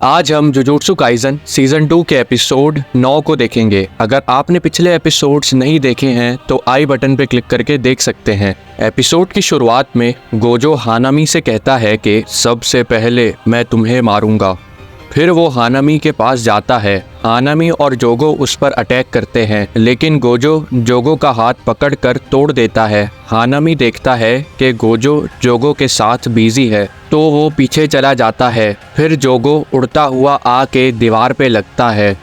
आज हम jujutsu Kaisen season 2 के एपिसोड 9 को देखेंगे। अगर आपने पिछले एपिसोड्स नहीं देखे हैं तो आई बटन पर क्लिक करके देख सकते हैं। एपिसोड की शुरुआत में गोजो हानामी से कहता है कि सबसे पहले मैं तुम्हें मारूंगा। फिर वो हानामी के पास जाता है। हानामी और जोगो उस पर अटैक करते हैं, लेकिन गोजो जोगो का हाथ पकड़कर तोड़ देता है। हानामी देखता है कि गोजो जोगो के साथ बिजी है तो वो पीछे चला जाता है। फिर जोगो उड़ता हुआ आके दीवार पे लगता है।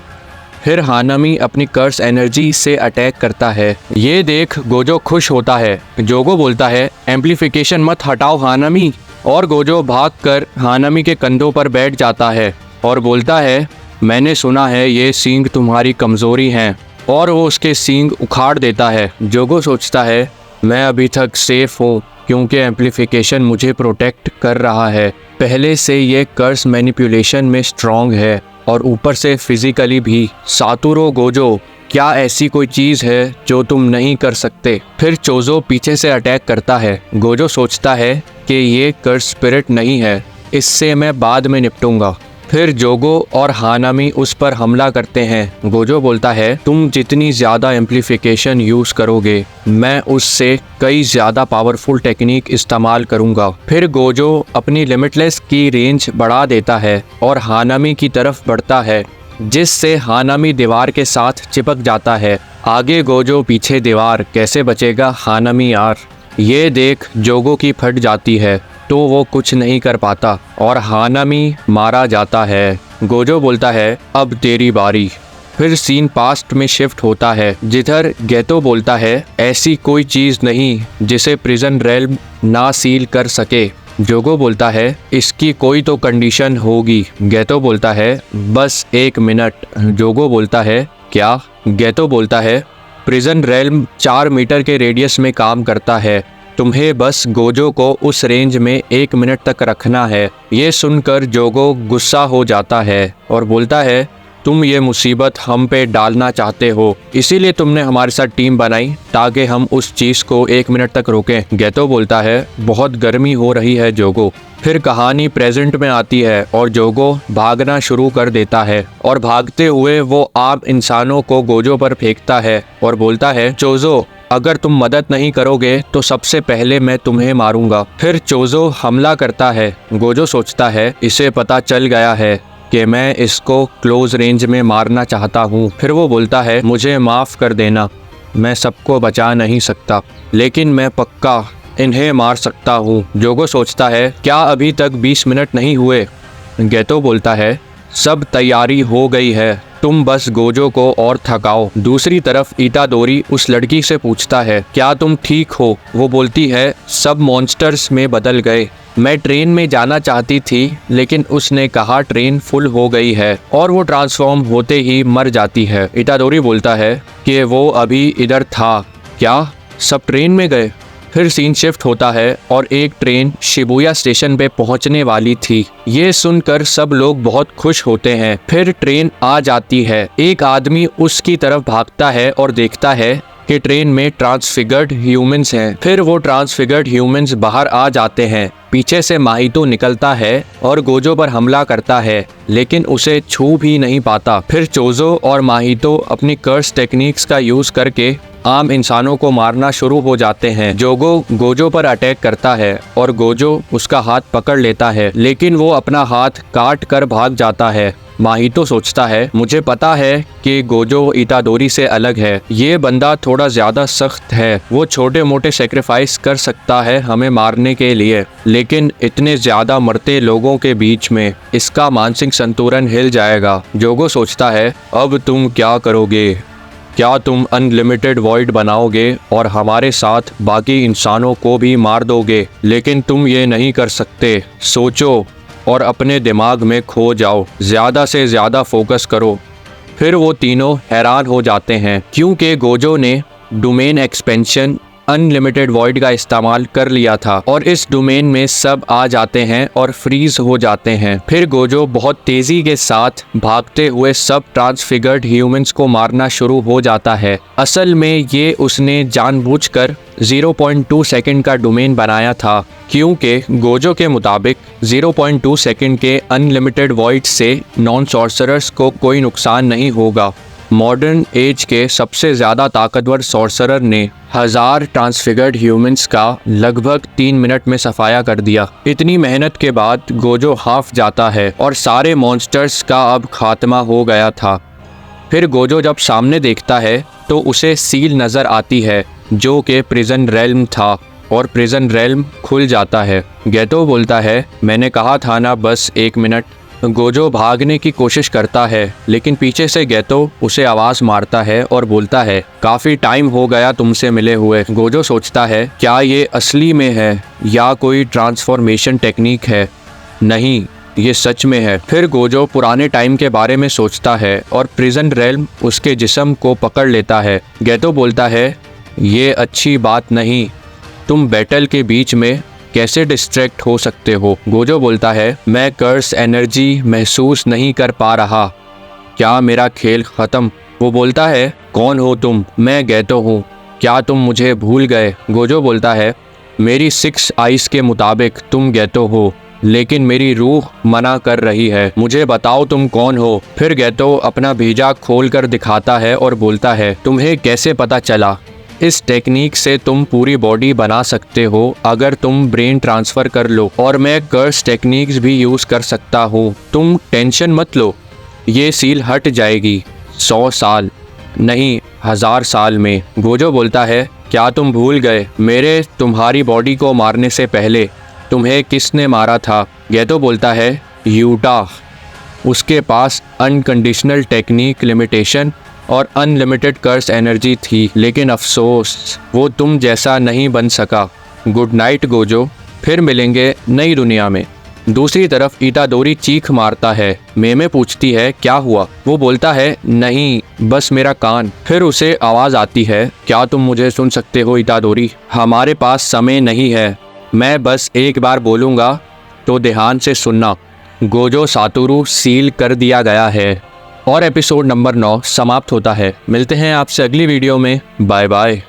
फिर हानामी अपनी कर्स एनर्जी से अटैक करता है। ये देख गोजो खुश होता है। जोगो बोलता है एम्प्लीफिकेशन मत हटाओ हानामी, और गोजो भागकर हानामी के कंधों पर बैठ जाता है और बोलता है मैंने सुना है ये सींग तुम्हारी कमज़ोरी हैं, और वो उसके सींग उखाड़ देता है। जोगो सोचता है मैं अभी तक सेफ हूँ क्योंकि एम्प्लीफिकेशन मुझे प्रोटेक्ट कर रहा है। पहले से ये कर्स मैनिपुलेशन में स्ट्रॉन्ग है और ऊपर से फिजिकली भी। सातुरो गोजो, क्या ऐसी कोई चीज़ है जो तुम नहीं कर सकते? फिर चोजो पीछे से अटैक करता है। गोजो सोचता है कि ये कर्स स्पिरिट नहीं है, इससे मैं बाद में निपटूंगा। फिर जोगो और हानामी उस पर हमला करते हैं। गोजो बोलता है तुम जितनी ज़्यादा एम्प्लीफिकेशन यूज़ करोगे मैं उससे कई ज़्यादा पावरफुल टेक्निक इस्तेमाल करूँगा। फिर गोजो अपनी लिमिटलेस की रेंज बढ़ा देता है और हानामी की तरफ बढ़ता है, जिससे हानामी दीवार के साथ चिपक जाता है। आगे गोजो पीछे दीवार, कैसे बचेगा हानामी यार। ये देख जोगो की फट जाती है तो वो कुछ नहीं कर पाता और हानामी मारा जाता है। गोजो बोलता है अब तेरी बारी। फिर सीन पास्ट में शिफ्ट होता है, जिधर गेतो बोलता है ऐसी कोई चीज़ नहीं जिसे प्रिजन रेल्म ना सील कर सके। जोगो बोलता है इसकी कोई तो कंडीशन होगी। गेतो बोलता है बस 1 मिनट। जोगो बोलता है क्या? गेतो बोलता है प्रिजन रेल्म 4 मीटर के रेडियस में काम करता है, तुम्हें बस गोजो को उस रेंज में 1 मिनट तक रखना है। ये सुनकर जोगो गुस्सा हो जाता है और बोलता है तुम ये मुसीबत हम पे डालना चाहते हो, इसीलिए तुमने हमारे साथ टीम बनाई ताकि हम उस चीज़ को 1 मिनट तक रोकें। गेतो बोलता है बहुत गर्मी हो रही है जोगो। फिर कहानी प्रेजेंट में आती है और जोगो भागना शुरू कर देता है और भागते हुए वो आम इंसानों को गोजो पर फेंकता है और बोलता है चोजो अगर तुम मदद नहीं करोगे तो सबसे पहले मैं तुम्हें मारूंगा। फिर चोजो हमला करता है। गोजो सोचता है इसे पता चल गया है कि मैं इसको क्लोज रेंज में मारना चाहता हूँ। फिर वो बोलता है मुझे माफ़ कर देना, मैं सबको बचा नहीं सकता लेकिन मैं पक्का इन्हें मार सकता हूँ। जोगो सोचता है क्या अभी तक 20 मिनट नहीं हुए? गेतो बोलता है सब तैयारी हो गई है, तुम बस गोजो को और थकाओ। दूसरी तरफ इतादोरी उस लड़की से पूछता है क्या तुम ठीक हो? वो बोलती है सब मॉन्स्टर्स में बदल गए, मैं ट्रेन में जाना चाहती थी लेकिन उसने कहा ट्रेन फुल हो गई है, और वो ट्रांसफॉर्म होते ही मर जाती है। इतादोरी बोलता है कि वो अभी इधर था। क्या सब ट्रेन में गए? फिर सीन शिफ्ट होता है और एक ट्रेन शिबुया स्टेशन पे पहुंचने वाली थी। ये सुनकर सब लोग बहुत खुश होते हैं। फिर ट्रेन आ जाती है। एक आदमी उसकी तरफ भागता है और देखता है कि ट्रेन में ट्रांसफिगर्ड ह्यूमंस हैं। फिर वो ट्रांसफिगर्ड ह्यूमंस बाहर आ जाते हैं। पीछे से माहितो निकलता है और गोजो पर हमला करता है लेकिन उसे छू भी नहीं पाता। फिर चोजो और माहितो अपनी कर्स टेक्निक्स का यूज करके आम इंसानों को मारना शुरू हो जाते हैं। जोगो गोजो पर अटैक करता है और गोजो उसका हाथ पकड़ लेता है लेकिन वो अपना हाथ काट कर भाग जाता है। माहितो सोचता है मुझे पता है कि गोजो इतादोरी से अलग है, ये बंदा थोड़ा ज़्यादा सख्त है, वो छोटे मोटे सेक्रीफाइस कर सकता है हमें मारने के लिए, लेकिन इतने ज़्यादा मरते लोगों के बीच में इसका मानसिक संतुलन हिल जाएगा। जोगो सोचता है अब तुम क्या करोगे? क्या तुम अनलिमिटेड वॉइड बनाओगे और हमारे साथ बाकी इंसानों को भी मार दोगे? लेकिन तुम ये नहीं कर सकते। सोचो और अपने दिमाग में खो जाओ, ज़्यादा से ज़्यादा फोकस करो। फिर वो तीनों हैरान हो जाते हैं क्योंकि गोजो ने डोमेन एक्सपेंशन अनलिमिटेड वॉइड का इस्तेमाल कर लिया था और इस डोमेन में सब आ जाते हैं और फ्रीज हो जाते हैं। फिर गोजो बहुत तेजी के साथ भागते हुए सब ट्रांसफिगर्ड ह्यूमंस को मारना शुरू हो जाता है। असल में ये उसने जानबूझकर 0.2 सेकंड का डोमेन बनाया था, क्योंकि गोजो के मुताबिक 0.2 सेकंड के अनलिमिटेड वॉइड से नॉन सॉर्सरर्स को कोई नुकसान नहीं होगा। मॉडर्न एज के सबसे ज़्यादा ताकतवर सॉर्सरर ने 1000 ट्रांसफिगर्ड ह्यूमंस का लगभग 3 मिनट में सफाया कर दिया। इतनी मेहनत के बाद गोजो हाफ जाता है और सारे मॉन्स्टर्स का अब खात्मा हो गया था। फिर गोजो जब सामने देखता है तो उसे सील नज़र आती है जो कि प्रिजन रेल्म था और प्रिजन रेल्म खुल जाता है। गेतो बोलता है, मैंने कहा था ना, बस 1 मिनट। गोजो भागने की कोशिश करता है लेकिन पीछे से गेतो उसे आवाज़ मारता है और बोलता है, काफ़ी टाइम हो गया तुमसे मिले हुए। गोजो सोचता है, क्या ये असली में है या कोई ट्रांसफॉर्मेशन टेक्निक है? नहीं, ये सच में है। फिर गोजो पुराने टाइम के बारे में सोचता है और प्रिजन रेल्म उसके जिस्म को पकड़ लेता है। गेतो बोलता है, ये अच्छी बात नहीं, तुम बैटल के बीच में कैसे डिस्ट्रैक्ट हो सकते हो? गोजो बोलता है, मैं कर्स एनर्जी महसूस नहीं कर पा रहा, क्या मेरा खेल ख़त्म? वो बोलता है, कौन हो तुम? मैं गेतो हूँ, क्या तुम मुझे भूल गए? गोजो बोलता है, मेरी 6 आइज़ के मुताबिक तुम गेतो हो, लेकिन मेरी रूह मना कर रही है, मुझे बताओ तुम कौन हो? फिर गेतो अपना भेजा खोल कर दिखाता है और बोलता है, तुम्हें कैसे पता चला? इस टेक्निक से तुम पूरी बॉडी बना सकते हो अगर तुम ब्रेन ट्रांसफ़र कर लो, और मैं कर्स टेक्निक्स भी यूज़ कर सकता हूँ। तुम टेंशन मत लो, ये सील हट जाएगी 100 साल नहीं 1000 साल में। गोजो बोलता है, क्या तुम भूल गए मेरे तुम्हारी बॉडी को मारने से पहले तुम्हें किसने मारा था? गेतो बोलता है, यूटा। उसके पास अनकंडीशनल टेक्निक लिमिटेशन और अनलिमिटेड कर्स एनर्जी थी, लेकिन अफसोस वो तुम जैसा नहीं बन सका। गुड नाइट गोजो, फिर मिलेंगे नई दुनिया में। दूसरी तरफ इतादोरी चीख मारता है। मेमे पूछती है, क्या हुआ? वो बोलता है, नहीं, बस मेरा कान। फिर उसे आवाज़ आती है, क्या तुम मुझे सुन सकते हो इतादोरी? हमारे पास समय नहीं है, मैं बस एक बार बोलूँगा तो ध्यान से सुनना। गोजो सातोरू सील कर दिया गया है और एपिसोड नंबर 9 समाप्त होता है। मिलते हैं आपसे अगली वीडियो में। Bye bye.